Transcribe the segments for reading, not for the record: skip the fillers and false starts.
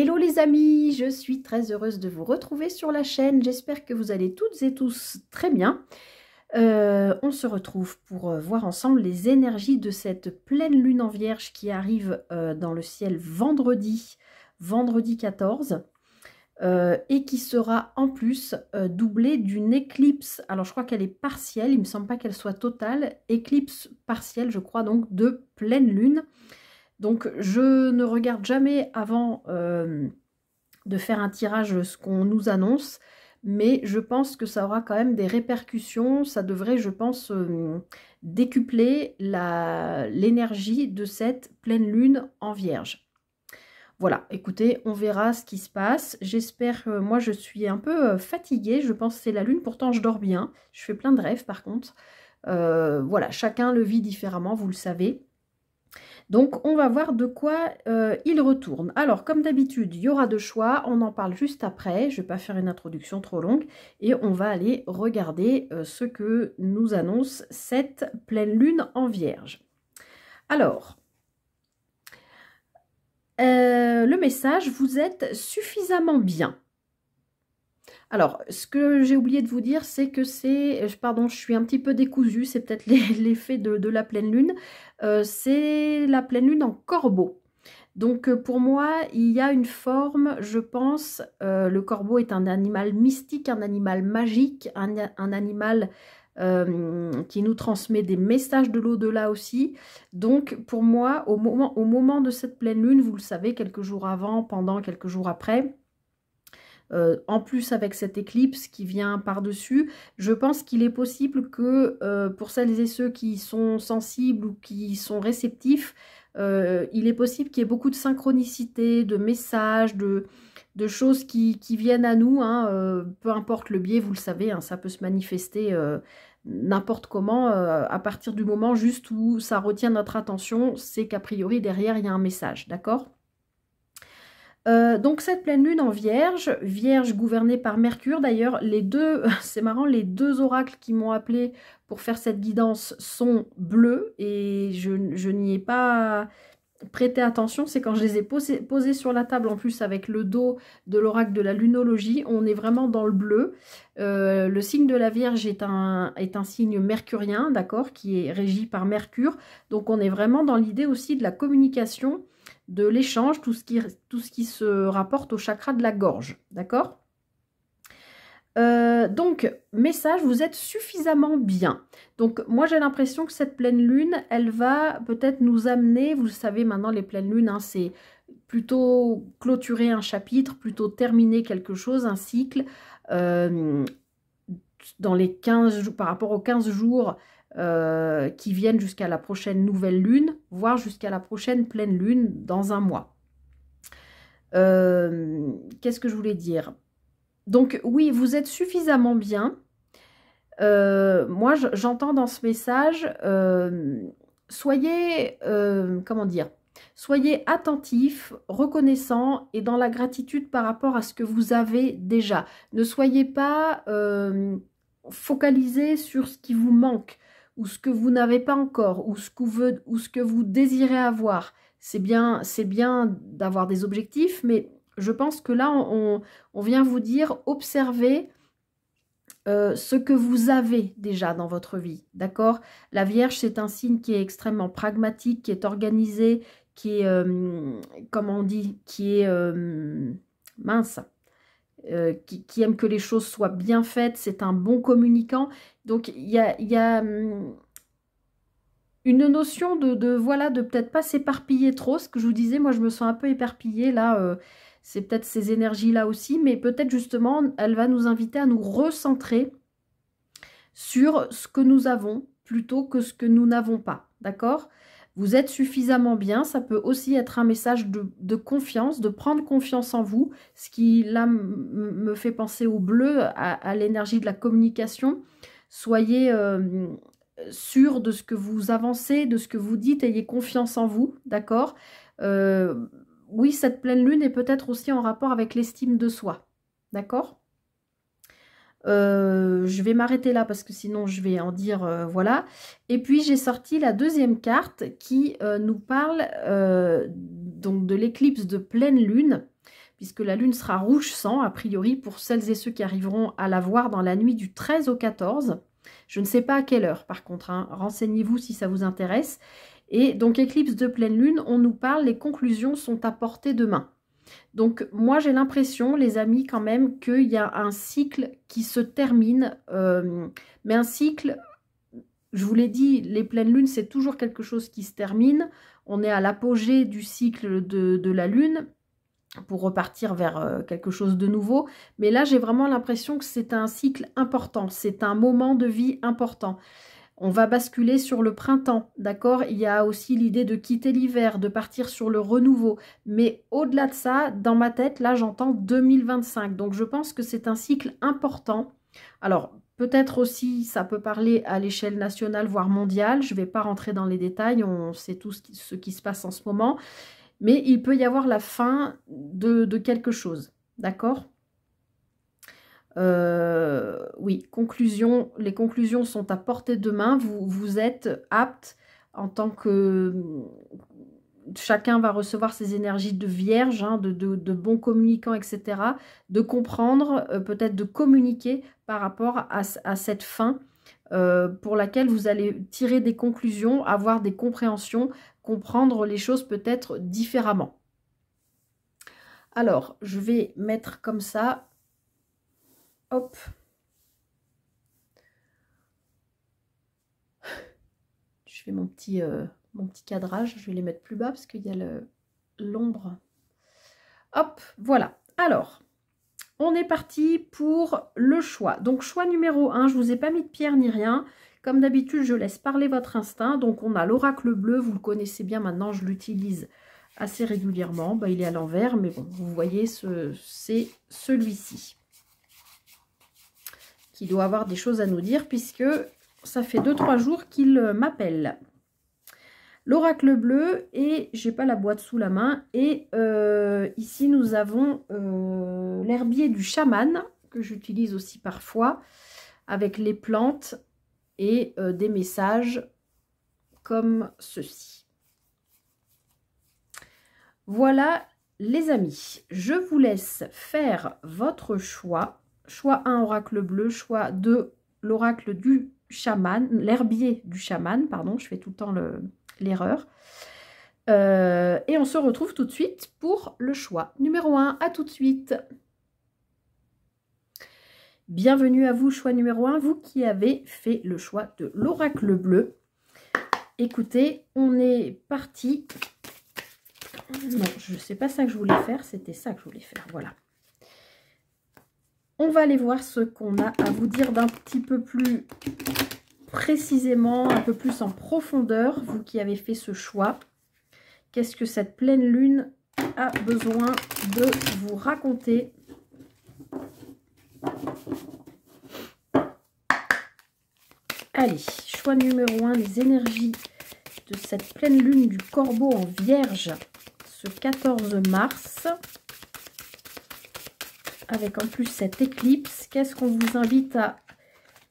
Hello les amis, je suis très heureuse de vous retrouver sur la chaîne. J'espère que vous allez toutes et tous très bien. On se retrouve pour voir ensemble les énergies de cette pleine lune en Vierge qui arrive dans le ciel vendredi 14, et qui sera en plus doublée d'une éclipse. Alors je crois qu'elle est partielle, il ne me semble pas qu'elle soit totale. Éclipse partielle, je crois, donc de pleine lune. Donc je ne regarde jamais avant de faire un tirage ce qu'on nous annonce, mais je pense que ça aura quand même des répercussions. Ça devrait, je pense, décupler l'énergie de cette pleine lune en Vierge. Voilà, écoutez, on verra ce qui se passe. J'espère, moi je suis un peu fatiguée, je pense que c'est la lune, pourtant je dors bien. Je fais plein de rêves par contre. Voilà, chacun le vit différemment, vous le savez. Donc, on va voir de quoi il retourne. Alors, comme d'habitude, il y aura deux choix. On en parle juste après. Je ne vais pas faire une introduction trop longue. Et on va aller regarder ce que nous annonce cette pleine lune en Vierge. Alors, le message, vous êtes suffisamment bien. Alors, ce que j'ai oublié de vous dire, c'est que c'est... Pardon, je suis un petit peu décousue, c'est peut-être l'effet de la pleine lune. C'est la pleine lune en Corbeau. Donc, pour moi, il y a une forme, je pense, le corbeau est un animal mystique, un animal magique, un animal qui nous transmet des messages de l'au-delà aussi. Donc, pour moi, au moment de cette pleine lune, vous le savez, quelques jours avant, pendant, quelques jours après, en plus avec cette éclipse qui vient par-dessus, je pense qu'il est possible que pour celles et ceux qui sont sensibles ou qui sont réceptifs, il est possible qu'il y ait beaucoup de synchronicité, de messages, de choses qui viennent à nous, hein, peu importe le biais, vous le savez, hein, ça peut se manifester n'importe comment, à partir du moment juste où ça retient notre attention, c'est qu'a priori derrière il y a un message, d'accord ? Donc cette pleine lune en Vierge gouvernée par Mercure, d'ailleurs les deux, c'est marrant, les deux oracles qui m'ont appelé pour faire cette guidance sont bleus et je n'y ai pas prêté attention, c'est quand je les ai posés sur la table en plus avec le dos de l'oracle de la lunologie, on est vraiment dans le bleu. Le signe de la Vierge est un signe mercurien, d'accord, qui est régi par Mercure, donc on est vraiment dans l'idée aussi de la communication, de l'échange, tout ce qui se rapporte au chakra de la gorge, d'accord. Donc, message, vous êtes suffisamment bien. Donc, moi, j'ai l'impression que cette pleine lune, elle va peut-être nous amener, vous savez, maintenant, les pleines lunes, hein, c'est plutôt clôturer un chapitre, plutôt terminer quelque chose, un cycle. Dans les 15 jours, par rapport aux 15 jours qui viennent jusqu'à la prochaine nouvelle lune, voire jusqu'à la prochaine pleine lune dans un mois. Qu'est-ce que je voulais dire ? Donc oui, vous êtes suffisamment bien. Moi, j'entends dans ce message, soyez, comment dire, soyez attentifs, reconnaissants et dans la gratitude par rapport à ce que vous avez déjà. Ne soyez pas focalisés sur ce qui vous manque ou ce que vous n'avez pas encore ou ce que vous désirez avoir. C'est bien d'avoir des objectifs, mais je pense que là, on vient vous dire, observez ce que vous avez déjà dans votre vie, d'accord? La Vierge, c'est un signe qui est extrêmement pragmatique, qui est organisé, qui est, comment on dit, qui est mince, qui aime que les choses soient bien faites, c'est un bon communicant. Donc, il y a une notion voilà, de peut-être pas s'éparpiller trop. Ce que je vous disais, moi, je me sens un peu éparpillée, là, c'est peut-être ces énergies-là aussi, mais peut-être justement, elle va nous inviter à nous recentrer sur ce que nous avons plutôt que ce que nous n'avons pas, d'accord? Vous êtes suffisamment bien, ça peut aussi être un message de confiance, de prendre confiance en vous, ce qui là me fait penser au bleu, à l'énergie de la communication. Soyez sûr de ce que vous avancez, de ce que vous dites, ayez confiance en vous, d'accord? Oui, cette pleine lune est peut-être aussi en rapport avec l'estime de soi, d'accord? Je vais m'arrêter là parce que sinon je vais en dire voilà. Et puis j'ai sorti la deuxième carte qui nous parle donc de l'éclipse de pleine lune. puisque la lune sera rouge sang, a priori, pour celles et ceux qui arriveront à la voir dans la nuit du 13 au 14. Je ne sais pas à quelle heure, par contre, hein. Renseignez-vous si ça vous intéresse. Et donc, éclipse de pleine lune, on nous parle, les conclusions sont à portée de main. Donc, moi, j'ai l'impression, les amis, quand même, qu'il y a un cycle qui se termine, mais un cycle, je vous l'ai dit, les pleines lunes, c'est toujours quelque chose qui se termine. On est à l'apogée du cycle de la lune pour repartir vers quelque chose de nouveau. Mais là, j'ai vraiment l'impression que c'est un cycle important, c'est un moment de vie important. On va basculer sur le printemps, d'accord? Il y a aussi l'idée de quitter l'hiver, de partir sur le renouveau. Mais au-delà de ça, dans ma tête, là, j'entends 2025. Donc, je pense que c'est un cycle important. Alors, peut-être aussi, ça peut parler à l'échelle nationale, voire mondiale. Je ne vais pas rentrer dans les détails, on sait tout ce qui se passe en ce moment. Mais il peut y avoir la fin de quelque chose, d'accord? Oui, conclusion, les conclusions sont à portée de main. Vous êtes apte en tant que... Chacun va recevoir ses énergies de vierge, hein, de bons communicants, etc. De comprendre, peut-être de communiquer par rapport à cette fin pour laquelle vous allez tirer des conclusions, avoir des compréhensions, comprendre les choses peut-être différemment. Alors, je vais mettre comme ça. Hop. Je fais mon petit cadrage. Je vais les mettre plus bas parce qu'il y a l'ombre. Hop, voilà. Alors, on est parti pour le choix. Donc, choix numéro 1, je ne vous ai pas mis de pierre ni rien. Comme d'habitude, je laisse parler votre instinct. Donc, on a l'oracle bleu. Vous le connaissez bien maintenant. Je l'utilise assez régulièrement. Bah, il est à l'envers, mais bon, vous voyez, c'est celui-ci qui doit avoir des choses à nous dire puisque ça fait 2-3 jours qu'il m'appelle. L'oracle bleu et j'ai pas la boîte sous la main et ici nous avons l'herbier du chaman que j'utilise aussi parfois avec les plantes et des messages comme ceci. Voilà les amis, je vous laisse faire votre choix. Choix 1, oracle bleu. Choix 2, l'oracle du chaman, l'herbier du chaman, pardon, je fais tout le temps l'erreur. Et on se retrouve tout de suite pour le choix numéro 1. À tout de suite. Bienvenue à vous, choix numéro 1, vous qui avez fait le choix de l'oracle bleu. Écoutez, on est parti. Non, je ne sais pas ça que je voulais faire, c'était ça que je voulais faire, voilà. On va aller voir ce qu'on a à vous dire d'un petit peu plus précisément, un peu plus en profondeur, vous qui avez fait ce choix. Qu'est-ce que cette pleine lune a besoin de vous raconter? Allez, choix numéro 1, les énergies de cette pleine lune du Corbeau en Vierge, ce 14 mars. Avec en plus cette éclipse, qu'est-ce qu'on vous invite à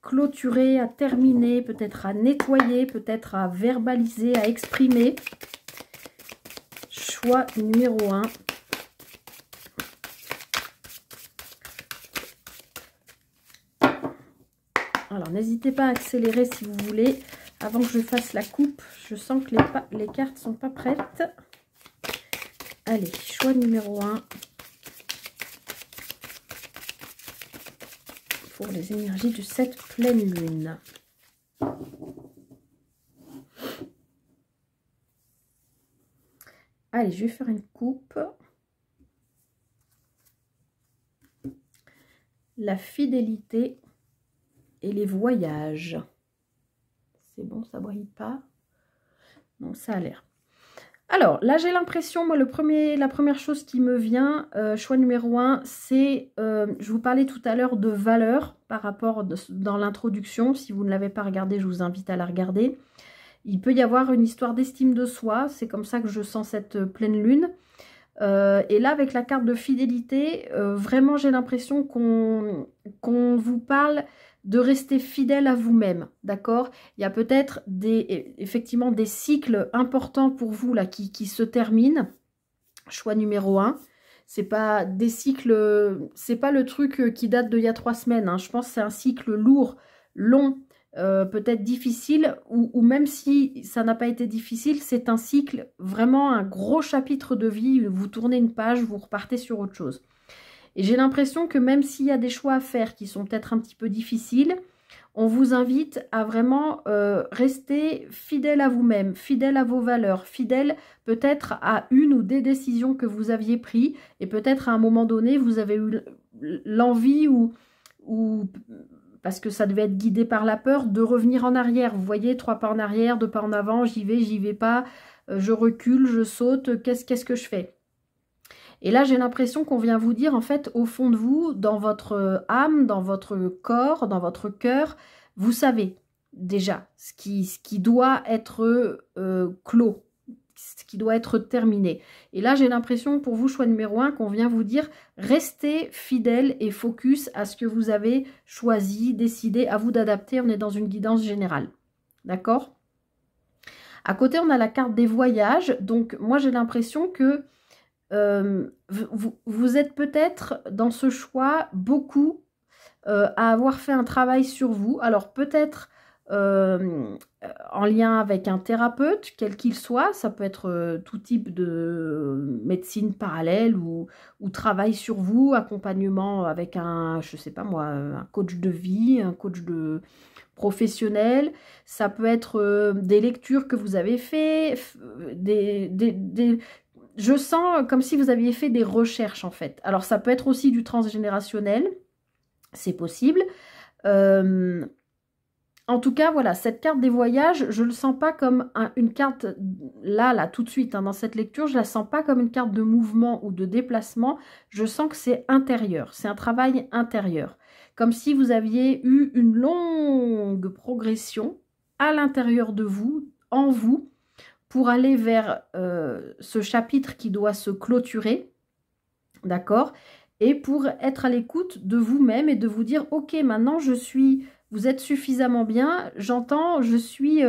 clôturer, à terminer, peut-être à nettoyer, peut-être à verbaliser, à exprimer? Choix numéro 1. Alors, n'hésitez pas à accélérer si vous voulez. Avant que je fasse la coupe, je sens que les cartes ne sont pas prêtes. Allez, choix numéro 1. Pour les énergies de cette pleine lune. Allez, je vais faire une coupe. La fidélité et les voyages. C'est bon, ça brille pas? Non, ça a l'air. Alors, là, j'ai l'impression, moi, la première chose qui me vient, choix numéro 1, c'est, je vous parlais tout à l'heure de valeur par rapport dans l'introduction. Si vous ne l'avez pas regardé, je vous invite à la regarder. Il peut y avoir une histoire d'estime de soi, c'est comme ça que je sens cette pleine lune. Et là, avec la carte de fidélité, vraiment, j'ai l'impression qu'on vous parle de rester fidèle à vous-même, d'accord? Il y a peut-être effectivement des cycles importants pour vous là qui se terminent. Choix numéro 1. C'est pas des cycles, c'est pas le truc qui date d'il y a 3 semaines. Hein. Je pense que c'est un cycle lourd, long, peut-être difficile, ou même si ça n'a pas été difficile, c'est un cycle, vraiment un gros chapitre de vie. Vous tournez une page, vous repartez sur autre chose. Et j'ai l'impression que même s'il y a des choix à faire qui sont peut-être un petit peu difficiles, on vous invite à vraiment rester fidèle à vous-même, fidèle à vos valeurs, fidèle peut-être à une ou des décisions que vous aviez prises. Et peut-être à un moment donné, vous avez eu l'envie ou parce que ça devait être guidé par la peur, de revenir en arrière. Vous voyez, 3 pas en arrière, 2 pas en avant, j'y vais pas, je recule, je saute, qu'est-ce que je fais? Et là, j'ai l'impression qu'on vient vous dire, en fait, au fond de vous, dans votre âme, dans votre corps, dans votre cœur, vous savez déjà ce qui doit être clos, ce qui doit être terminé. Et là, j'ai l'impression, pour vous, choix numéro 1, qu'on vient vous dire, restez fidèle et focus à ce que vous avez choisi, décidé, à vous d'adapter. On est dans une guidance générale. D'accord? À côté, on a la carte des voyages. Donc, moi, j'ai l'impression que vous êtes peut-être dans ce choix beaucoup à avoir fait un travail sur vous. Alors peut-être en lien avec un thérapeute, quel qu'il soit, ça peut être tout type de médecine parallèle ou travail sur vous, accompagnement avec un, je sais pas moi, un coach de vie, un coach de professionnel. Ça peut être des lectures que vous avez fait, je sens comme si vous aviez fait des recherches, en fait. Alors, ça peut être aussi du transgénérationnel. C'est possible. En tout cas, voilà, cette carte des voyages, je ne le sens pas comme une carte, là, tout de suite, hein, dans cette lecture, je ne la sens pas comme une carte de mouvement ou de déplacement. Je sens que c'est intérieur. C'est un travail intérieur. Comme si vous aviez eu une longue progression à l'intérieur de vous, en vous, pour aller vers ce chapitre qui doit se clôturer, d'accord? Et pour être à l'écoute de vous-même et de vous dire, ok, maintenant vous êtes suffisamment bien, j'entends, je suis,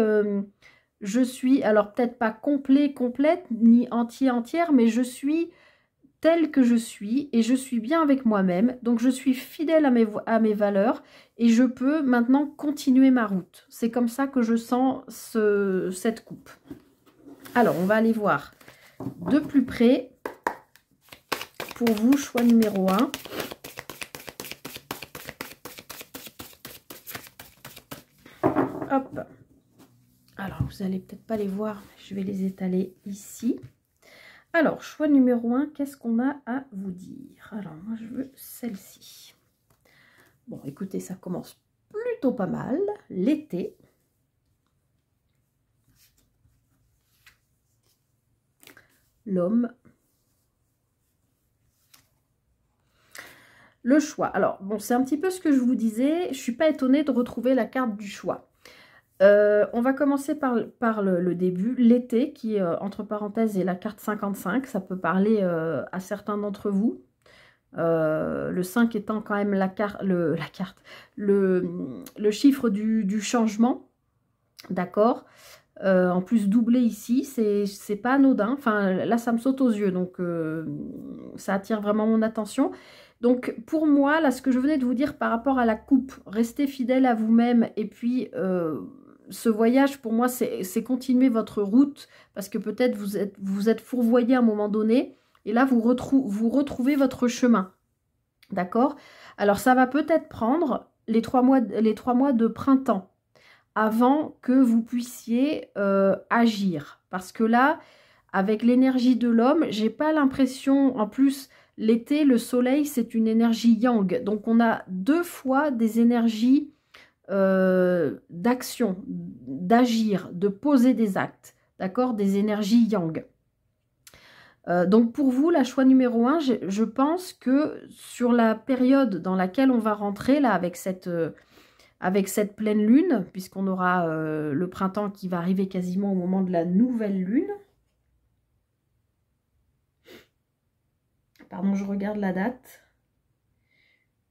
alors peut-être pas complète, ni entière, mais je suis telle que je suis et je suis bien avec moi-même, donc je suis fidèle à mes valeurs et je peux maintenant continuer ma route. C'est comme ça que je sens cette coupe. Alors, on va aller voir de plus près pour vous, choix numéro 1. Hop. Alors, vous n'allez peut-être pas les voir, je vais les étaler ici. Alors, choix numéro 1, qu'est-ce qu'on a à vous dire? Alors, moi, je veux celle-ci. Bon, écoutez, ça commence plutôt pas mal. L'été. L'homme. Le choix. Alors, bon, c'est un petit peu ce que je vous disais. Je ne suis pas étonnée de retrouver la carte du choix. On va commencer par le début. L'été, qui, entre parenthèses, est la carte 55. Ça peut parler à certains d'entre vous. Le 5 étant quand même le chiffre du changement. D'accord? En plus doublé ici, c'est pas anodin. Enfin, là, ça me saute aux yeux, donc ça attire vraiment mon attention. Donc, pour moi, là, ce que je venais de vous dire par rapport à la coupe, restez fidèle à vous-même. Et puis, ce voyage, pour moi, c'est continuer votre route. Parce que peut-être vous êtes fourvoyé à un moment donné. Et là, vous retrouvez votre chemin. D'accord? Alors, ça va peut-être prendre les 3 mois de printemps avant que vous puissiez agir. Parce que là, avec l'énergie de l'homme, j'ai pas l'impression, en plus, l'été, le soleil, c'est une énergie yang. Donc, on a 2 fois des énergies d'action, d'agir, de poser des actes. D'accord? Des énergies yang. Donc, pour vous, la choix numéro 1, je pense que sur la période dans laquelle on va rentrer, là, avec cette pleine lune, puisqu'on aura le printemps qui va arriver quasiment au moment de la nouvelle lune. Pardon, je regarde la date.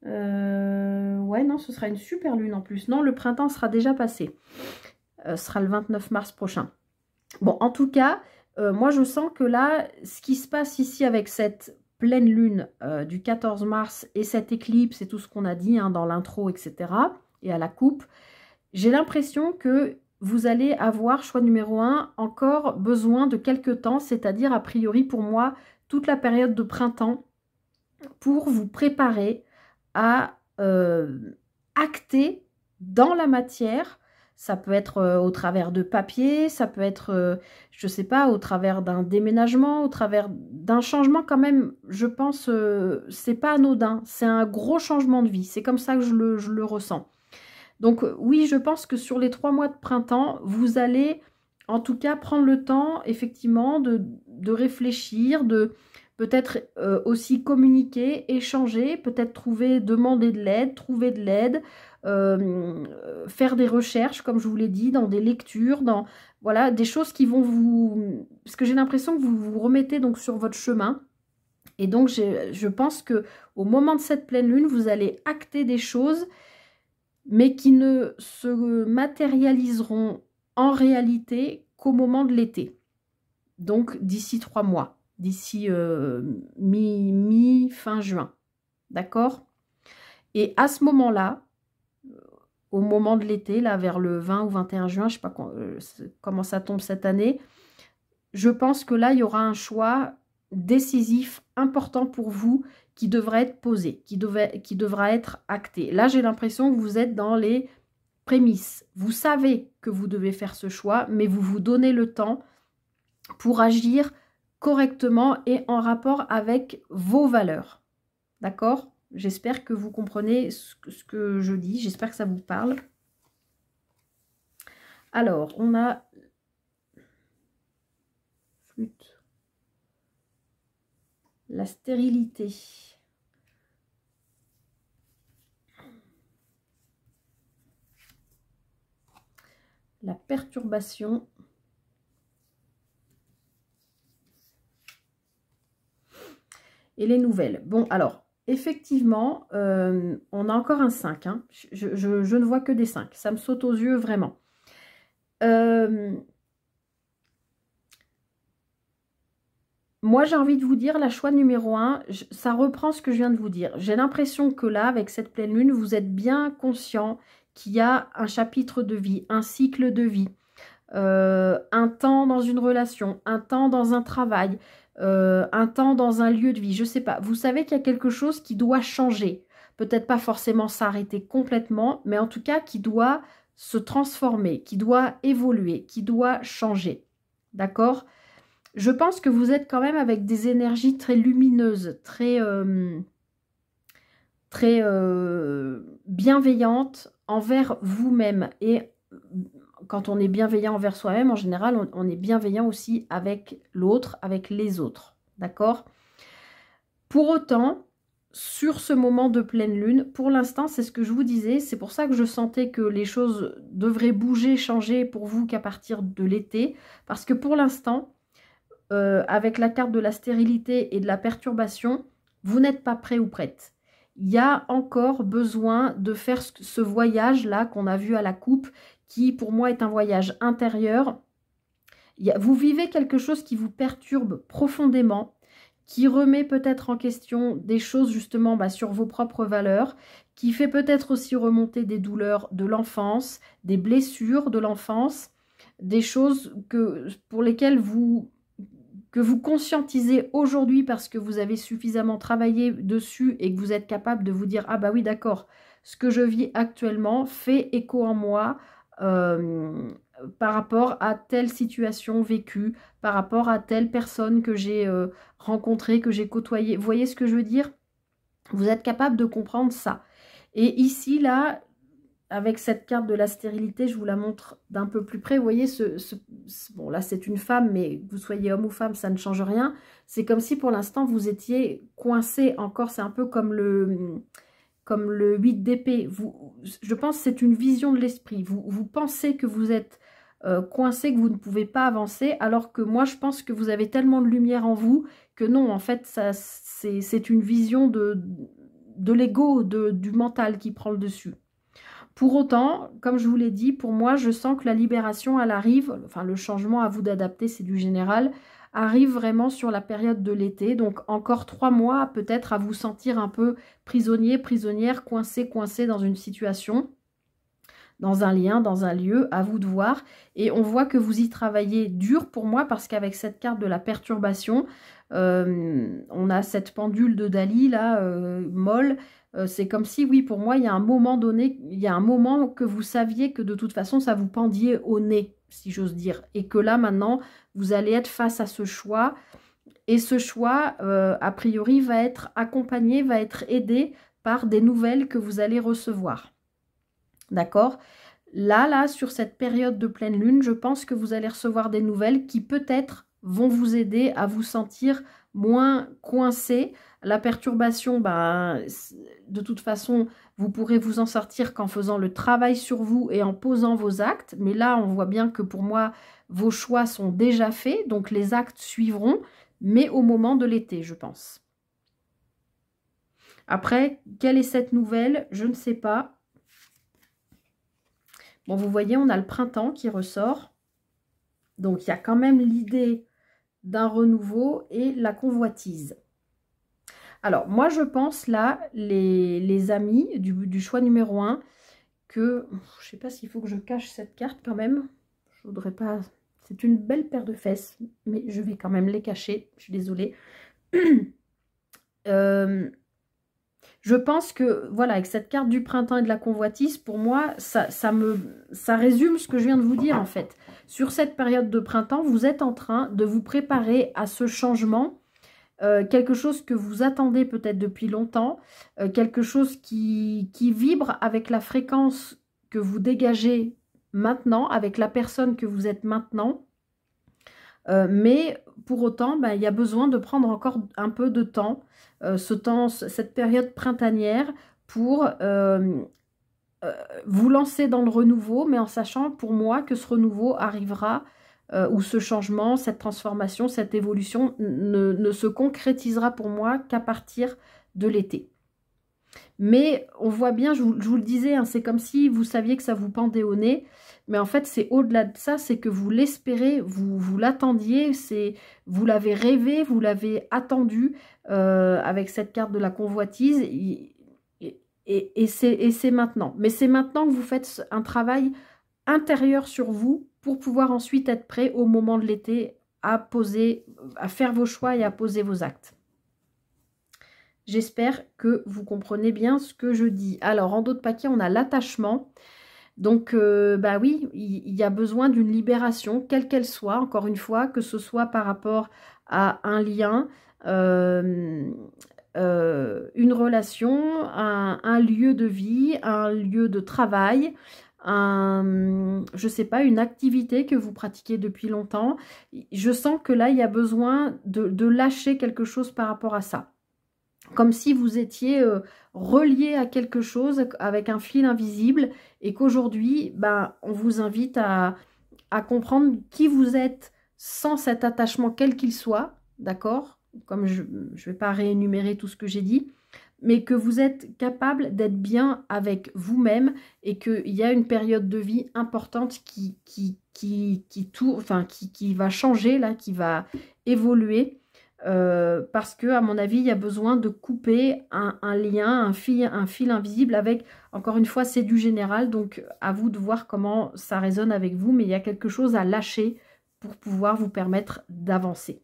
Ouais, non, ce sera une super lune en plus. Non, le printemps sera déjà passé. Ce sera le 29 mars prochain. Bon, en tout cas, moi, je sens que là, ce qui se passe ici avec cette pleine lune du 14 mars et cette éclipse et tout ce qu'on a dit hein, dans l'intro, etc. et à la coupe, j'ai l'impression que vous allez avoir, choix numéro 1, encore besoin de quelques temps, c'est-à-dire a priori pour moi, toute la période de printemps, pour vous préparer à acter dans la matière. Ça peut être au travers de papier, ça peut être, je ne sais pas, au travers d'un déménagement, au travers d'un changement quand même, je pense, c'est pas anodin, c'est un gros changement de vie, c'est comme ça que je le ressens. Donc oui, je pense que sur les 3 mois de printemps, vous allez en tout cas prendre le temps effectivement de réfléchir, de peut-être aussi communiquer, échanger, peut-être demander de l'aide, trouver de l'aide, faire des recherches, comme je vous l'ai dit, dans des lectures, dans voilà, des choses qui vont vous... Parce que j'ai l'impression que vous vous remettez donc sur votre chemin. Et donc, je pense qu'au moment de cette pleine lune, vous allez acter des choses, mais qui ne se matérialiseront en réalité qu'au moment de l'été. Donc, d'ici 3 mois. D'ici mi-fin juin. D'accord? Et à ce moment-là, au moment de l'été, là vers le 20 ou 21 juin, je ne sais pas comment ça tombe cette année, je pense que là, il y aura un choix décisif, important pour vous, qui devrait être posé, qui devra être acté. Là, j'ai l'impression que vous êtes dans les prémices. Vous savez que vous devez faire ce choix, mais vous vous donnez le temps pour agir correctement et en rapport avec vos valeurs. D'accord? J'espère que vous comprenez ce que je dis. J'espère que ça vous parle. Alors, on a flûte. La stérilité. La perturbation. Et les nouvelles. Bon, alors, effectivement, on a encore un 5. Hein. Je ne vois que des 5. Ça me saute aux yeux, vraiment. Moi, j'ai envie de vous dire, la choix numéro 1, ça reprend ce que je viens de vous dire. J'ai l'impression que là, avec cette pleine lune, vous êtes bien conscient qu'il y a un chapitre de vie, un cycle de vie, un temps dans une relation, un temps dans un travail, un temps dans un lieu de vie, je ne sais pas. Vous savez qu'il y a quelque chose qui doit changer. Peut-être pas forcément s'arrêter complètement, mais en tout cas qui doit se transformer, qui doit évoluer, qui doit changer. D'accord ? Je pense que vous êtes quand même avec des énergies très lumineuses, très bienveillantes envers vous-même. Et quand on est bienveillant envers soi-même, en général, on est bienveillant aussi avec l'autre, avec les autres. D'accord? Pour autant, sur ce moment de pleine lune, pour l'instant, c'est ce que je vous disais, c'est pour ça que je sentais que les choses devraient bouger, changer pour vous qu'à partir de l'été. Parce que pour l'instant, avec la carte de la stérilité et de la perturbation, vous n'êtes pas prêt ou prête. Il y a encore besoin de faire ce voyage-là qu'on a vu à la coupe, qui pour moi est un voyage intérieur. Vous vivez quelque chose qui vous perturbe profondément, qui remet peut-être en question des choses justement sur vos propres valeurs, qui fait peut-être aussi remonter des douleurs de l'enfance, des blessures de l'enfance, des choses pour lesquelles vous conscientisez aujourd'hui parce que vous avez suffisamment travaillé dessus et que vous êtes capable de vous dire « Ah bah oui, d'accord, ce que je vis actuellement fait écho en moi par rapport à telle situation vécue, par rapport à telle personne que j'ai rencontrée, que j'ai côtoyée. » Vous voyez ce que je veux dire? Vous êtes capable de comprendre ça. Et ici, là, avec cette carte de la stérilité, je vous la montre d'un peu plus près. Vous voyez, bon, là, c'est une femme, mais que vous soyez homme ou femme, ça ne change rien. C'est comme si, pour l'instant, vous étiez coincé encore. C'est un peu comme le 8 d'épée. Je pense que c'est une vision de l'esprit. Vous pensez que vous êtes coincé, que vous ne pouvez pas avancer, alors que moi, je pense que vous avez tellement de lumière en vous que non, en fait, c'est une vision de l'ego, du mental qui prend le dessus. Pour autant, comme je vous l'ai dit, pour moi, je sens que la libération, elle arrive, enfin le changement, à vous d'adapter, c'est du général, arrive vraiment sur la période de l'été. Donc encore 3 mois peut-être à vous sentir un peu prisonnier, prisonnière, coincé, coincé dans une situation, dans un lien, dans un lieu, à vous de voir. Et on voit que vous y travaillez dur pour moi, parce qu'avec cette carte de la perturbation, on a cette pendule de Dali là, molle. C'est comme si, oui, pour moi, il y a un moment donné, il y a un moment que vous saviez que de toute façon, ça vous pendiait au nez, si j'ose dire. Et que là, maintenant, vous allez être face à ce choix. Et ce choix, a priori, va être accompagné, va être aidé par des nouvelles que vous allez recevoir. D'accord? Là, sur cette période de pleine lune, je pense que vous allez recevoir des nouvelles qui peut-être vont vous aider à vous sentir moins coincé. La perturbation, ben, de toute façon, vous pourrez vous en sortir qu'en faisant le travail sur vous et en posant vos actes. Mais là, on voit bien que pour moi, vos choix sont déjà faits, donc les actes suivront, mais au moment de l'été, je pense. Après, quelle est cette nouvelle? Je ne sais pas. Bon, vous voyez, on a le printemps qui ressort. Donc, il y a quand même l'idée d'un renouveau et la convoitise. Alors, moi, je pense là, les amis du choix numéro 1, que... Je ne sais pas s'il faut que je cache cette carte quand même. Je voudrais pas... C'est une belle paire de fesses, mais je vais quand même les cacher. Je suis désolée. Je pense que, voilà, avec cette carte du printemps et de la convoitise, pour moi, ça résume ce que je viens de vous dire, en fait. Sur cette période de printemps, vous êtes en train de vous préparer à ce changement, quelque chose que vous attendez peut-être depuis longtemps, quelque chose qui vibre avec la fréquence que vous dégagez maintenant, avec la personne que vous êtes maintenant. Mais pour autant, ben, il y a besoin de prendre encore un peu de temps, cette période printanière, pour vous lancer dans le renouveau, mais en sachant pour moi que ce renouveau arrivera, ou ce changement, cette transformation, cette évolution ne se concrétisera pour moi qu'à partir de l'été. Mais on voit bien, je vous le disais, hein, c'est comme si vous saviez que ça vous pendait au nez. Mais en fait, c'est au-delà de ça, c'est que vous l'espérez, vous l'attendiez, vous l'avez rêvé, vous l'avez attendu, avec cette carte de la convoitise. Et c'est maintenant. Mais c'est maintenant que vous faites un travail intérieur sur vous pour pouvoir ensuite être prêt au moment de l'été à faire vos choix et à poser vos actes. J'espère que vous comprenez bien ce que je dis. Alors, en d'autres paquets, on a l'attachement. Donc, bah oui, il y a besoin d'une libération, quelle qu'elle soit, encore une fois, que ce soit par rapport à un lien, une relation, un lieu de vie, un lieu de travail, je sais pas, une activité que vous pratiquez depuis longtemps. Je sens que là, il y a besoin de lâcher quelque chose par rapport à ça. Comme si vous étiez relié à quelque chose avec un fil invisible, et qu'aujourd'hui, ben, on vous invite à comprendre qui vous êtes sans cet attachement, quel qu'il soit, d'accord? Comme je ne vais pas réénumérer tout ce que j'ai dit, mais que vous êtes capable d'être bien avec vous-même, et qu'il y a une période de vie importante qui va changer, là, qui va évoluer. Parce que, à mon avis, il y a besoin de couper un lien, un fil invisible avec, encore une fois, c'est du général, donc à vous de voir comment ça résonne avec vous, mais il y a quelque chose à lâcher pour pouvoir vous permettre d'avancer.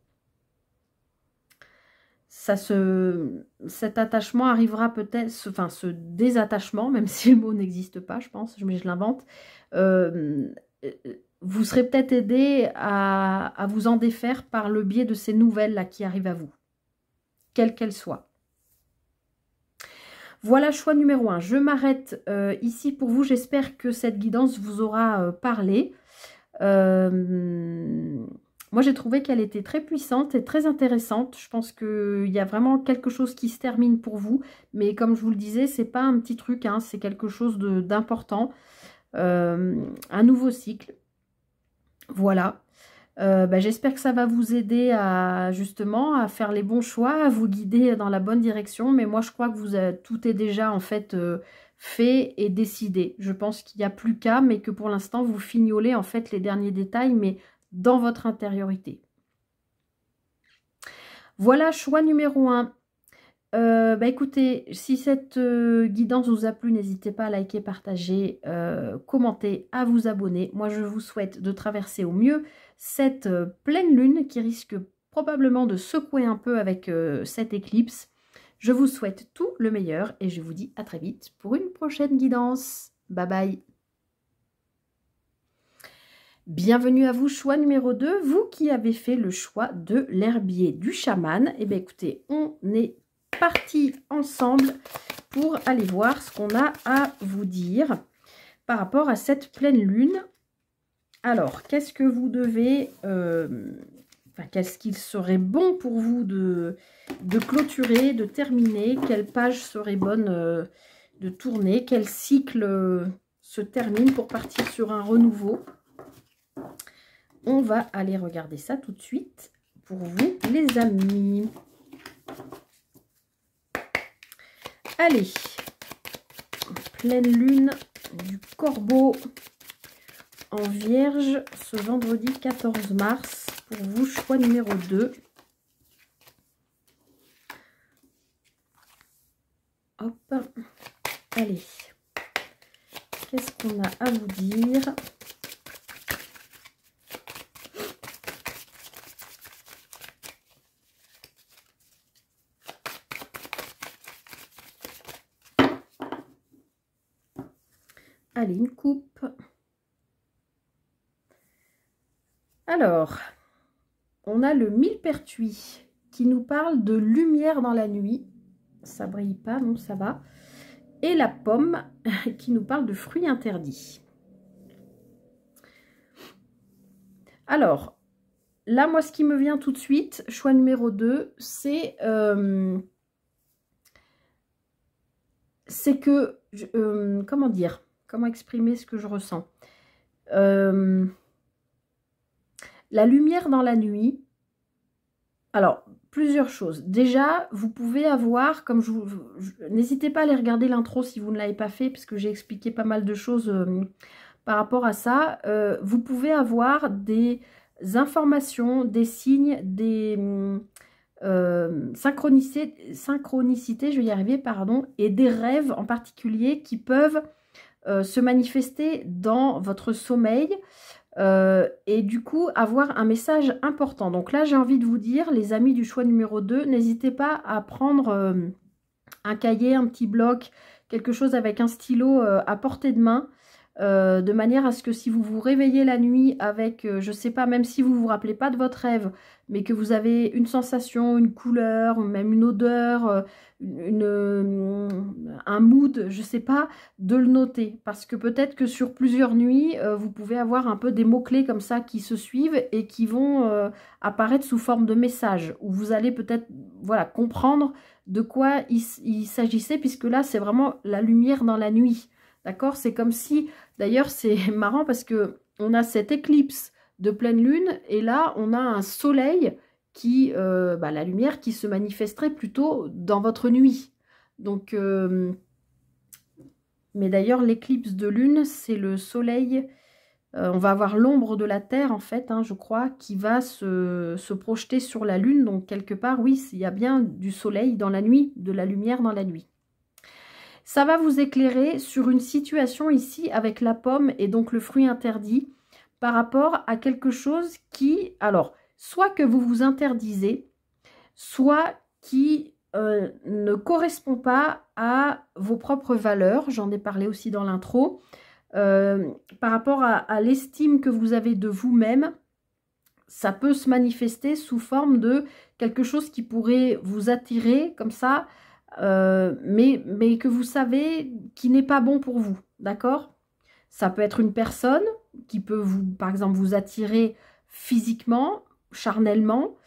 Cet attachement arrivera peut-être, enfin ce désattachement, même si le mot n'existe pas, je pense, mais je l'invente, vous serez peut-être aidé à vous en défaire par le biais de ces nouvelles-là qui arrivent à vous, quelles qu'elles soient. Voilà, choix numéro 1. Je m'arrête ici pour vous. J'espère que cette guidance vous aura parlé. Moi, j'ai trouvé qu'elle était très puissante et très intéressante. Je pense qu'il y a vraiment quelque chose qui se termine pour vous. Mais comme je vous le disais, c'est pas un petit truc, hein, c'est quelque chose d'important. Un nouveau cycle. Voilà. J'espère que ça va vous aider justement à faire les bons choix, à vous guider dans la bonne direction. Mais moi, je crois que tout est déjà en fait fait et décidé. Je pense qu'il n'y a plus qu'à, mais que pour l'instant, vous fignolez en fait les derniers détails, mais dans votre intériorité. Voilà, choix numéro 1. Écoutez, si cette guidance vous a plu, n'hésitez pas à liker, partager, commenter, à vous abonner. Moi, je vous souhaite de traverser au mieux cette pleine lune qui risque probablement de secouer un peu avec cette éclipse. Je vous souhaite tout le meilleur et je vous dis à très vite pour une prochaine guidance. Bye bye. Bienvenue à vous, choix numéro 2. Vous qui avez fait le choix de l'herbier du chaman. Eh bien, écoutez, on est parti ensemble pour aller voir ce qu'on a à vous dire par rapport à cette pleine lune. Alors, qu'est-ce que vous devez... qu'est-ce qu'il serait bon pour vous de clôturer, de terminer? Quelle page serait bonne de tourner? Quel cycle se termine pour partir sur un renouveau? On va aller regarder ça tout de suite pour vous, les amis. Allez, pleine lune du Corbeau en Vierge ce vendredi 14 mars pour vous, choix numéro 2. Hop, allez, qu'est-ce qu'on a à vous dire? Allez, une coupe. Alors, on a le millepertuis qui nous parle de lumière dans la nuit. Ça brille pas, non, ça va. Et la pomme qui nous parle de fruits interdits. Alors, là, moi, ce qui me vient tout de suite, choix numéro 2, c'est que, comment dire, comment exprimer ce que je ressens? La lumière dans la nuit. Alors, plusieurs choses. Déjà, vous pouvez avoir, comme n'hésitez pas à aller regarder l'intro si vous ne l'avez pas fait, parce que j'ai expliqué pas mal de choses par rapport à ça. Vous pouvez avoir des informations, des signes, des synchronicités, je vais y arriver, pardon, et des rêves en particulier qui peuvent se manifester dans votre sommeil. Et du coup avoir un message important. Donc là j'ai envie de vous dire, les amis du choix numéro 2, n'hésitez pas à prendre un cahier, un petit bloc, quelque chose avec un stylo à portée de main, de manière à ce que si vous vous réveillez la nuit avec, je sais pas, même si vous vous rappelez pas de votre rêve, mais que vous avez une sensation, une couleur, même une odeur, un mood, je sais pas, de le noter. Parce que peut-être que sur plusieurs nuits, vous pouvez avoir un peu des mots-clés comme ça qui se suivent et qui vont apparaître sous forme de messages, où vous allez peut-être, voilà, comprendre de quoi il s'agissait, puisque là, c'est vraiment la lumière dans la nuit. D'accord? C'est comme si, d'ailleurs, c'est marrant parce que on a cette éclipse de pleine lune et là, on a un soleil qui, la lumière qui se manifesterait plutôt dans votre nuit. Donc, mais d'ailleurs, l'éclipse de lune, c'est le soleil, on va avoir l'ombre de la Terre, en fait, hein, je crois, qui va se projeter sur la lune. Donc, quelque part, oui, il y a bien du soleil dans la nuit, de la lumière dans la nuit. Ça va vous éclairer sur une situation ici avec la pomme et donc le fruit interdit par rapport à quelque chose qui, alors, soit que vous vous interdisez, soit qui ne correspond pas à vos propres valeurs. J'en ai parlé aussi dans l'intro. Par rapport à l'estime que vous avez de vous-même, ça peut se manifester sous forme de quelque chose qui pourrait vous attirer comme ça, mais que vous savez qui n'est pas bon pour vous, d'accord? Ça peut être une personne qui peut vous, par exemple, vous attirer physiquement, charnellement,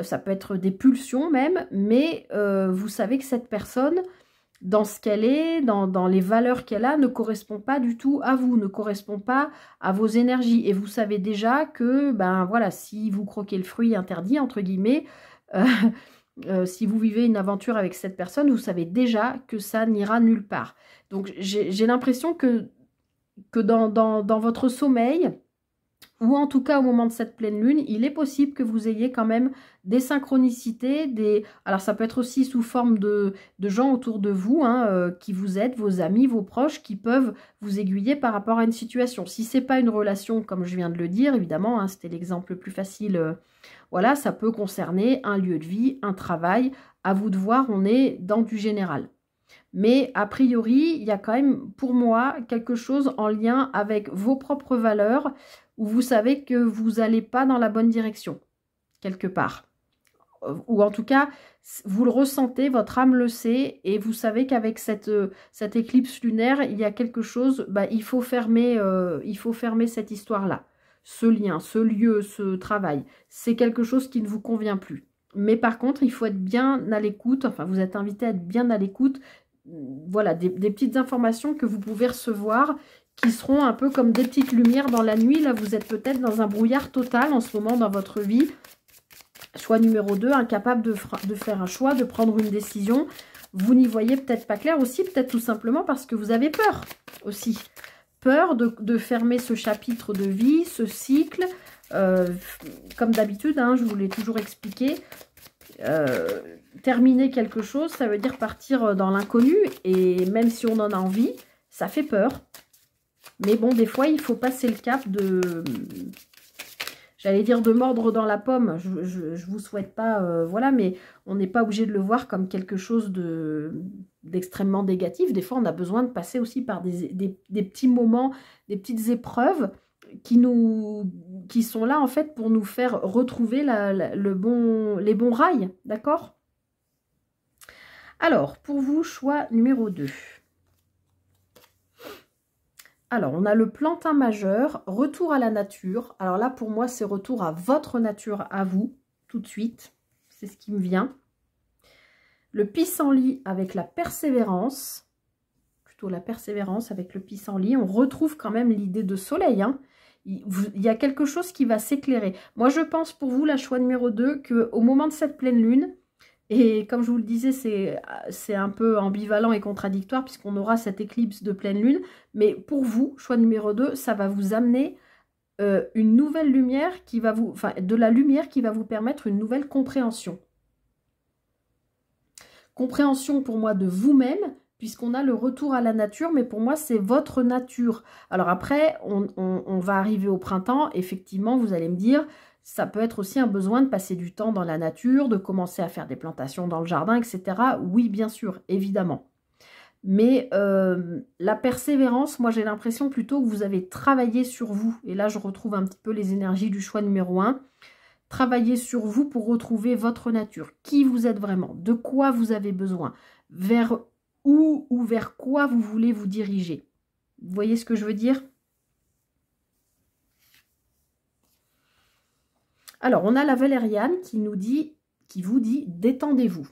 ça peut être des pulsions même, mais vous savez que cette personne, dans ce qu'elle est, dans les valeurs qu'elle a, ne correspond pas du tout à vous, ne correspond pas à vos énergies. Et vous savez déjà que, ben voilà, si vous croquez le fruit interdit, entre guillemets, si vous vivez une aventure avec cette personne, vous savez déjà que ça n'ira nulle part. Donc j'ai l'impression que dans votre sommeil, ou en tout cas au moment de cette pleine lune, il est possible que vous ayez quand même des synchronicités, alors ça peut être aussi sous forme de gens autour de vous, hein, qui vous aident, vos amis, vos proches, qui peuvent vous aiguiller par rapport à une situation. Si c'est pas une relation, comme je viens de le dire, évidemment, hein, c'était l'exemple le plus facile, voilà, ça peut concerner un lieu de vie, un travail, à vous de voir, on est dans du général. Mais a priori, il y a quand même pour moi quelque chose en lien avec vos propres valeurs où vous savez que vous n'allez pas dans la bonne direction, quelque part. Ou en tout cas, vous le ressentez, votre âme le sait, et vous savez qu'avec cette éclipse lunaire, il y a quelque chose, bah, il faut fermer cette histoire-là. Ce lien, ce lieu, ce travail, c'est quelque chose qui ne vous convient plus. Mais par contre, il faut être bien à l'écoute, enfin vous êtes invité à être bien à l'écoute, voilà, des petites informations que vous pouvez recevoir qui seront un peu comme des petites lumières dans la nuit. Là, vous êtes peut-être dans un brouillard total en ce moment dans votre vie. Choix numéro 2, incapable de faire un choix, de prendre une décision. Vous n'y voyez peut-être pas clair aussi, peut-être tout simplement parce que vous avez peur aussi. Peur de fermer ce chapitre de vie, ce cycle. Comme d'habitude, hein, je vous l'ai toujours expliqué. Terminer quelque chose, ça veut dire partir dans l'inconnu, et même si on en a envie, ça fait peur. Mais bon, des fois, il faut passer le cap de, j'allais dire de mordre dans la pomme, je vous souhaite pas, voilà, mais on n'est pas obligé de le voir comme quelque chose d'extrêmement négatif. Des fois, on a besoin de passer aussi par des petits moments, des petites épreuves qui sont là en fait pour nous faire retrouver les bons rails, d'accord? Alors, pour vous, choix numéro 2. Alors, on a le plantain majeur, retour à la nature. Alors là, pour moi, c'est retour à votre nature, à vous, tout de suite. C'est ce qui me vient. Le pissenlit avec la persévérance. Plutôt la persévérance avec le pissenlit. On retrouve quand même l'idée de soleil, hein. Il y a quelque chose qui va s'éclairer. Moi, je pense pour vous, la choix numéro 2, qu'au moment de cette pleine lune, et comme je vous le disais, c'est un peu ambivalent et contradictoire puisqu'on aura cette éclipse de pleine lune. Mais pour vous, choix numéro 2, ça va vous amener une nouvelle lumière qui va vous... Enfin, de la lumière qui va vous permettre une nouvelle compréhension. Compréhension pour moi de vous-même, puisqu'on a le retour à la nature, mais pour moi, c'est votre nature. Alors après, on va arriver au printemps. Effectivement, vous allez me dire... Ça peut être aussi un besoin de passer du temps dans la nature, de commencer à faire des plantations dans le jardin, etc. Oui, bien sûr, évidemment. Mais la persévérance, moi j'ai l'impression plutôt que vous avez travaillé sur vous. Et là, je retrouve un petit peu les énergies du choix numéro 1. Travailler sur vous pour retrouver votre nature. Qui vous êtes vraiment? De quoi vous avez besoin? Vers où ou vers quoi vous voulez vous diriger? Vous voyez ce que je veux dire? Alors, on a la Valériane qui vous dit détendez-vous.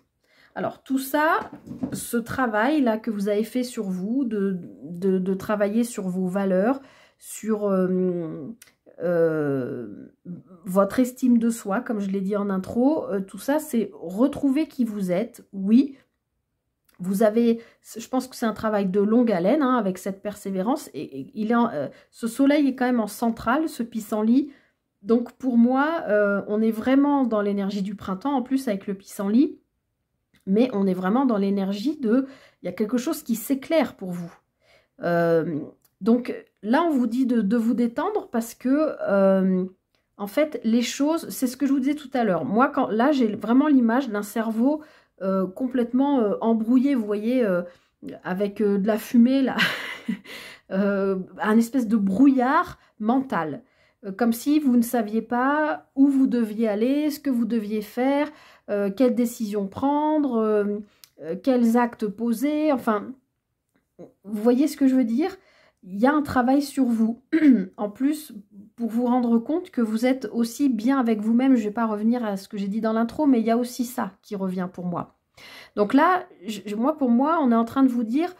Alors, tout ça, ce travail-là que vous avez fait sur vous, de travailler sur vos valeurs, sur votre estime de soi, comme je l'ai dit en intro, tout ça, c'est retrouver qui vous êtes. Oui, vous avez, je pense que c'est un travail de longue haleine, hein, avec cette persévérance. Et ce soleil est quand même en centrale, ce pissenlit. Donc pour moi, on est vraiment dans l'énergie du printemps, en plus avec le pissenlit, mais on est vraiment dans l'énergie de... Il y a quelque chose qui s'éclaire pour vous. Donc là, on vous dit de vous détendre parce que, en fait, les choses, c'est ce que je vous disais tout à l'heure. Moi, là, j'ai vraiment l'image d'un cerveau complètement embrouillé, vous voyez, avec de la fumée, là, un espèce de brouillard mental. Comme si vous ne saviez pas où vous deviez aller, ce que vous deviez faire, quelles décisions prendre, quels actes poser. Enfin, vous voyez ce que je veux dire? Il y a un travail sur vous. En plus, pour vous rendre compte que vous êtes aussi bien avec vous-même. Je ne vais pas revenir à ce que j'ai dit dans l'intro, mais il y a aussi ça qui revient pour moi. Donc là, pour moi, on est en train de vous dire,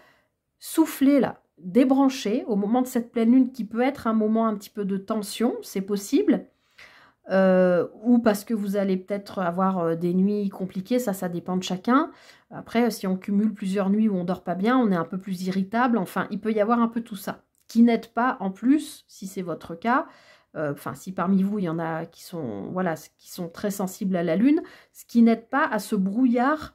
soufflez là. Débrancher au moment de cette pleine lune qui peut être un moment un petit peu de tension, c'est possible, ou parce que vous allez peut-être avoir des nuits compliquées, ça dépend de chacun. Après, si on cumule plusieurs nuits où on dort pas bien, on est un peu plus irritable, enfin, il peut y avoir un peu tout ça, qui n'aide pas en plus, si c'est votre cas, enfin, si parmi vous, il y en a qui sont, voilà, qui sont très sensibles à la lune, ce qui n'aide pas à ce brouillard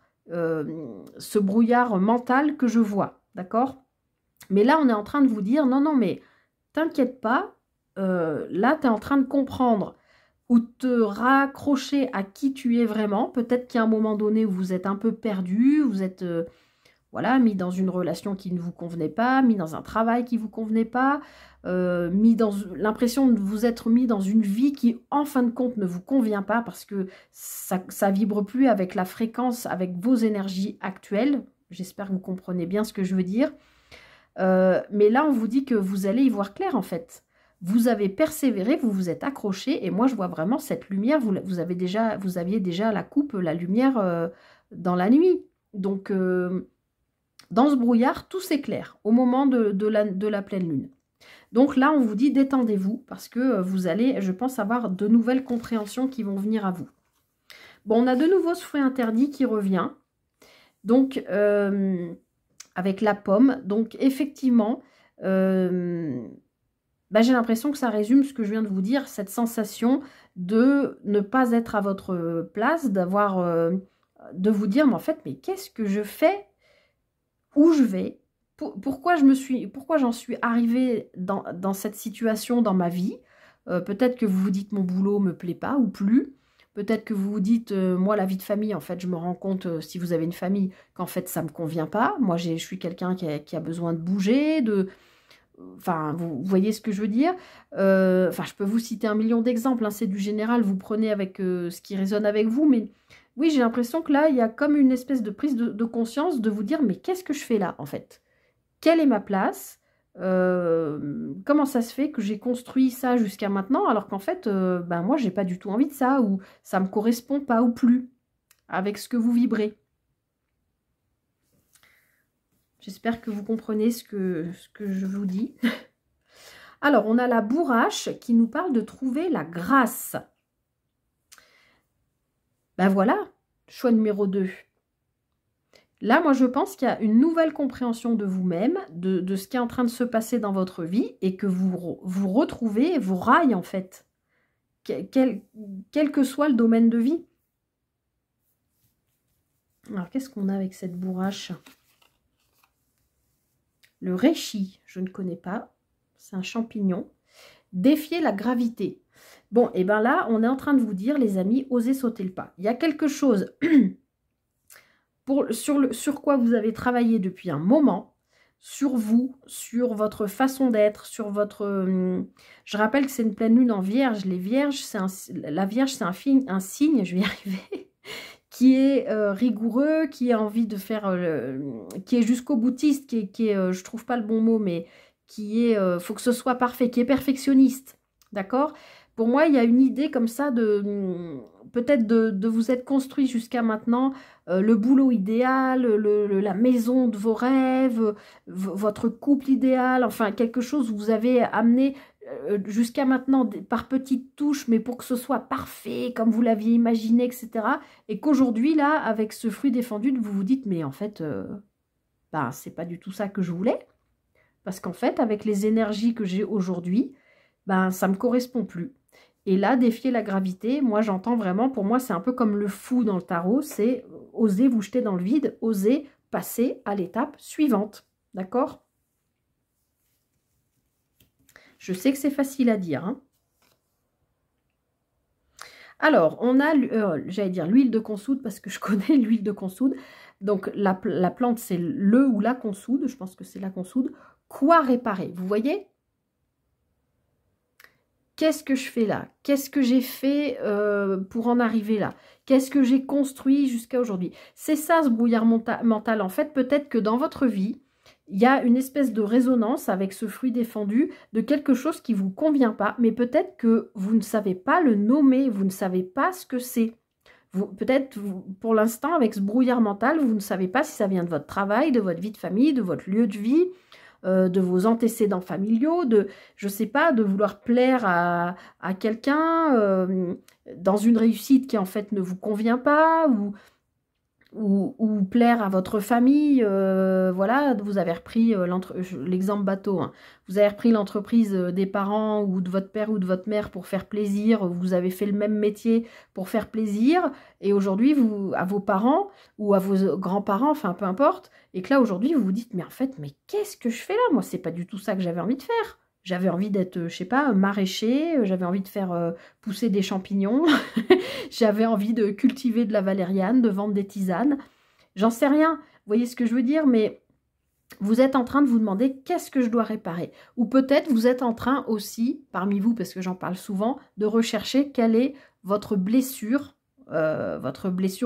mental que je vois, d'accord? Mais là, on est en train de vous dire, non, non, mais t'inquiète pas, là, tu es en train de comprendre ou te raccrocher à qui tu es vraiment. Peut-être qu'à un moment donné où vous êtes un peu perdu, vous êtes voilà, mis dans une relation qui ne vous convenait pas, mis dans un travail qui ne vous convenait pas, mis dans l'impression de vous être mis dans une vie qui, en fin de compte, ne vous convient pas parce que ça vibre plus avec la fréquence, avec vos énergies actuelles. J'espère que vous comprenez bien ce que je veux dire. Mais là, on vous dit que vous allez y voir clair, en fait. Vous avez persévéré, vous vous êtes accroché, et moi, je vois vraiment cette lumière. Vous aviez déjà la coupe, la lumière dans la nuit. Donc, dans ce brouillard, tout s'éclaire au moment de la pleine lune. Donc là, on vous dit détendez-vous, parce que vous allez, je pense, avoir de nouvelles compréhensions qui vont venir à vous. Bon, on a de nouveau ce fruit interdit qui revient. Donc, avec la pomme. Donc, effectivement, j'ai l'impression que ça résume ce que je viens de vous dire, cette sensation de ne pas être à votre place, de vous dire, mais en fait, mais qu'est-ce que je fais? Où je vais? Pourquoi j'en suis arrivée dans cette situation dans ma vie? Peut-être que vous vous dites, mon boulot me plaît pas ou plus. Peut-être que vous vous dites, moi, la vie de famille, en fait, je me rends compte, si vous avez une famille, qu'en fait, ça ne me convient pas. Moi, je suis quelqu'un qui a besoin de bouger, Enfin, vous voyez ce que je veux dire. Enfin, je peux vous citer un million d'exemples. Hein, c'est du général, vous prenez avec ce qui résonne avec vous. Mais oui, j'ai l'impression que là, il y a comme une espèce de prise de conscience de vous dire, mais qu'est-ce que je fais là, en fait? Quelle est ma place? Comment ça se fait que j'ai construit ça jusqu'à maintenant alors qu'en fait, moi, j'ai pas du tout envie de ça ou ça me correspond pas ou plus avec ce que vous vibrez. J'espère que vous comprenez ce que je vous dis. Alors, on a la bourrache qui nous parle de trouver la grâce. Ben voilà, choix numéro 2. Là, moi, je pense qu'il y a une nouvelle compréhension de vous-même, de ce qui est en train de se passer dans votre vie et que vous retrouvez vos rails, en fait, quel que soit le domaine de vie. Alors, qu'est-ce qu'on a avec cette bourrache? Le reishi, je ne connais pas. C'est un champignon. Défier la gravité. Bon, et bien là, on est en train de vous dire, les amis, osez sauter le pas. Il y a quelque chose sur quoi vous avez travaillé depuis un moment, sur vous, sur votre façon d'être, sur votre... je rappelle que c'est une pleine lune en vierge. Les vierges, la vierge, c'est un signe, je vais y arriver, qui est rigoureux, qui a envie de faire... qui est jusqu'au boutiste, qui est je trouve pas le bon mot, mais qui est... faut que ce soit parfait, qui est perfectionniste. D'accord? Pour moi, il y a une idée comme ça de peut-être de vous être construit jusqu'à maintenant le boulot idéal, la maison de vos rêves, votre couple idéal, enfin quelque chose où vous avez amené jusqu'à maintenant par petites touches, mais pour que ce soit parfait, comme vous l'aviez imaginé, etc. Et qu'aujourd'hui, là, avec ce fruit défendu, vous vous dites, mais en fait, c'est pas du tout ça que je voulais. Parce qu'en fait, avec les énergies que j'ai aujourd'hui, ça ne me correspond plus. Et là, défier la gravité, moi j'entends vraiment, pour moi c'est un peu comme le fou dans le tarot, c'est oser vous jeter dans le vide, oser passer à l'étape suivante. D'accord? Je sais que c'est facile à dire. Hein. Alors, on a, j'allais dire l'huile de consoude, parce que je connais l'huile de consoude. Donc, la plante, c'est le ou la consoude, je pense que c'est la consoude. Quoi réparer? Vous voyez? Qu'est-ce que je fais là? Qu'est-ce que j'ai fait pour en arriver là? Qu'est-ce que j'ai construit jusqu'à aujourd'hui? C'est ça ce brouillard mental. En fait, peut-être que dans votre vie, il y a une espèce de résonance avec ce fruit défendu de quelque chose qui ne vous convient pas, mais peut-être que vous ne savez pas le nommer, vous ne savez pas ce que c'est. Peut-être, pour l'instant, avec ce brouillard mental, vous ne savez pas si ça vient de votre travail, de votre vie de famille, de votre lieu de vie, de vos antécédents familiaux, je ne sais pas, de vouloir plaire à quelqu'un dans une réussite qui en fait ne vous convient pas, ou ou plaire à votre famille. Voilà, vous avez repris l'exemple bateau, hein. Vous avez repris l'entreprise des parents ou de votre père ou de votre mère pour faire plaisir. Vous avez fait le même métier pour faire plaisir. Et aujourd'hui, à vos parents ou à vos grands-parents, enfin peu importe, et que là aujourd'hui, vous vous dites, mais en fait, mais qu'est-ce que je fais là? Moi, c'est pas du tout ça que j'avais envie de faire. J'avais envie d'être, je sais pas, maraîcher, j'avais envie de faire pousser des champignons, j'avais envie de cultiver de la valériane, de vendre des tisanes. J'en sais rien, vous voyez ce que je veux dire, mais vous êtes en train de vous demander qu'est-ce que je dois réparer. Ou peut-être vous êtes en train aussi, parmi vous, parce que j'en parle souvent, de rechercher quelle est votre blessure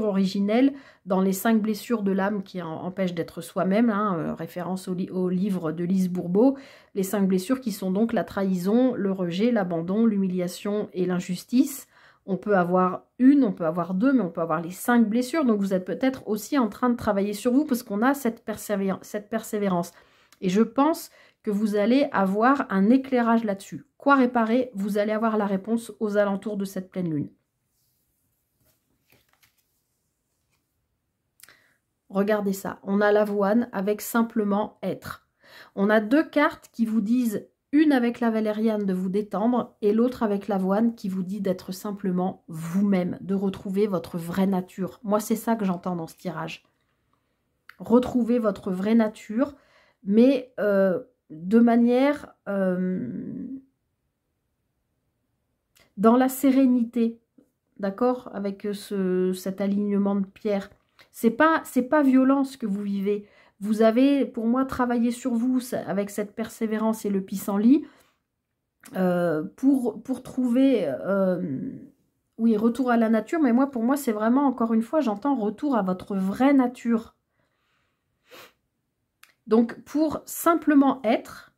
originelle dans les 5 blessures de l'âme qui empêchent d'être soi-même, hein, référence au livre de Lise Bourbeau, les 5 blessures qui sont donc la trahison, le rejet, l'abandon, l'humiliation et l'injustice. On peut avoir une, on peut avoir 2, mais on peut avoir les 5 blessures. Donc vous êtes peut-être aussi en train de travailler sur vous parce qu'on a cette persévérance. Et je pense que vous allez avoir un éclairage là-dessus. Quoi réparer? Vous allez avoir la réponse aux alentours de cette pleine lune. Regardez ça. On a l'avoine avec simplement être. On a 2 cartes qui vous disent, une avec la valériane de vous détendre et l'autre avec l'avoine qui vous dit d'être simplement vous-même, de retrouver votre vraie nature. Moi, c'est ça que j'entends dans ce tirage. Retrouver votre vraie nature, mais de manière dans la sérénité, d'accord, avec cet alignement de pierre. C'est pas violent ce que vous vivez. Vous avez, pour moi, travaillé sur vous avec cette persévérance et le pissenlit pour trouver, oui, retour à la nature. Mais moi, pour moi, c'est vraiment, encore une fois, j'entends retour à votre vraie nature. Donc, pour simplement être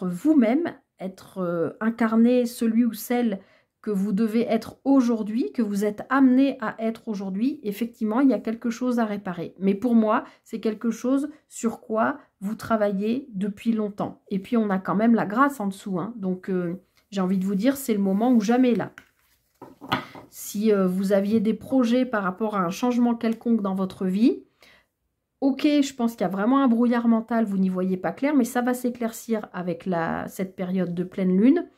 vous-même, être incarné celui ou celle que vous devez être aujourd'hui, que vous êtes amené à être aujourd'hui, effectivement, il y a quelque chose à réparer. Mais pour moi, c'est quelque chose sur quoi vous travaillez depuis longtemps. Et puis, on a quand même la grâce en dessous, hein. Donc, j'ai envie de vous dire, c'est le moment ou jamais là. Si vous aviez des projets par rapport à un changement quelconque dans votre vie, ok, je pense qu'il y a vraiment un brouillard mental, vous n'y voyez pas clair, mais ça va s'éclaircir avec cette période de pleine lune.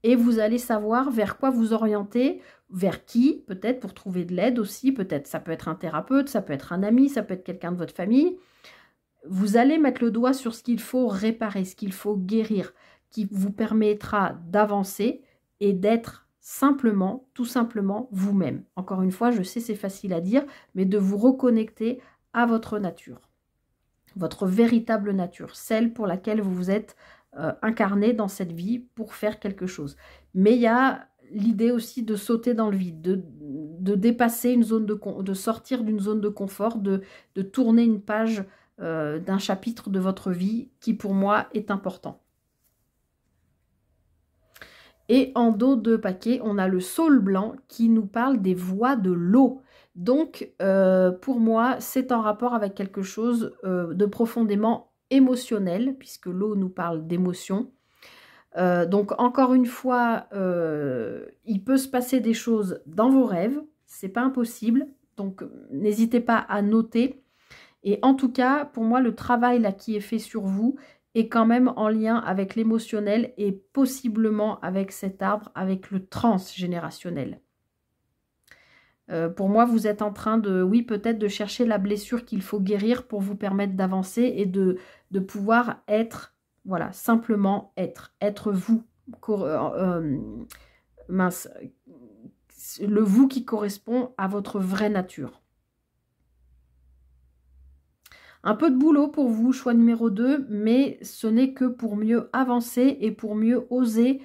Et vous allez savoir vers quoi vous orienter, vers qui, peut-être pour trouver de l'aide aussi, peut-être ça peut être un thérapeute, ça peut être un ami, ça peut être quelqu'un de votre famille. Vous allez mettre le doigt sur ce qu'il faut réparer, ce qu'il faut guérir, qui vous permettra d'avancer et d'être simplement, tout simplement vous-même. Encore une fois, je sais c'est facile à dire, mais de vous reconnecter à votre nature, votre véritable nature, celle pour laquelle vous vous êtes incarné dans cette vie pour faire quelque chose. Mais il y a l'idée aussi de sauter dans le vide, de dépasser une zone de sortir d'une zone de confort, de tourner une page d'un chapitre de votre vie qui pour moi est important. Et en dos de paquet, on a le saule blanc qui nous parle des voies de l'eau. Donc, pour moi, c'est en rapport avec quelque chose de profondément émotionnel, puisque l'eau nous parle d'émotion. Donc, encore une fois, il peut se passer des choses dans vos rêves, c'est pas impossible. Donc, n'hésitez pas à noter. Et en tout cas, pour moi, le travail là qui est fait sur vous est quand même en lien avec l'émotionnel et possiblement avec cet arbre, avec le transgénérationnel. Pour moi, vous êtes en train de, oui, peut-être de chercher la blessure qu'il faut guérir pour vous permettre d'avancer et de pouvoir être, voilà, simplement être vous. Mince, le vous qui correspond à votre vraie nature. Un peu de boulot pour vous, choix numéro 2, mais ce n'est que pour mieux avancer et pour mieux oser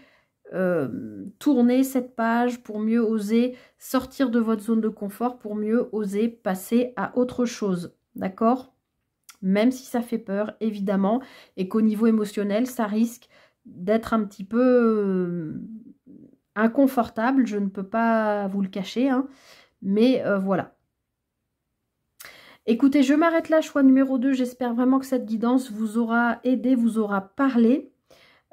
tourner cette page, pour mieux oser sortir de votre zone de confort, pour mieux oser passer à autre chose, d'accord? Même si ça fait peur, évidemment, et qu'au niveau émotionnel, ça risque d'être un petit peu inconfortable, je ne peux pas vous le cacher, hein, mais voilà. Écoutez, je m'arrête là, choix numéro 2, j'espère vraiment que cette guidance vous aura aidé, vous aura parlé.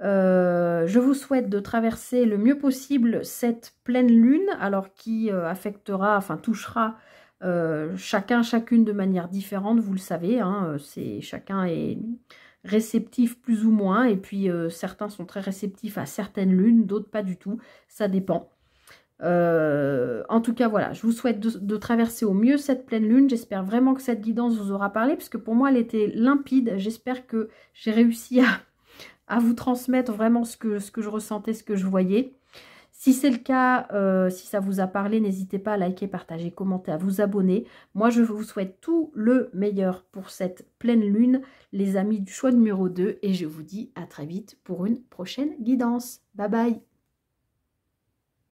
Je vous souhaite de traverser le mieux possible cette pleine lune, alors qui affectera, enfin touchera Chacune de manière différente, vous le savez, hein, chacun est réceptif plus ou moins, et puis certains sont très réceptifs à certaines lunes, d'autres pas du tout, ça dépend. En tout cas, voilà, je vous souhaite de traverser au mieux cette pleine lune. J'espère vraiment que cette guidance vous aura parlé, parce que pour moi, elle était limpide. J'espère que j'ai réussi à vous transmettre vraiment ce que je ressentais, ce que je voyais. Si c'est le cas, si ça vous a parlé, n'hésitez pas à liker, partager, commenter, à vous abonner. Moi, je vous souhaite tout le meilleur pour cette pleine lune, les amis du choix numéro 2. Et je vous dis à très vite pour une prochaine guidance. Bye bye!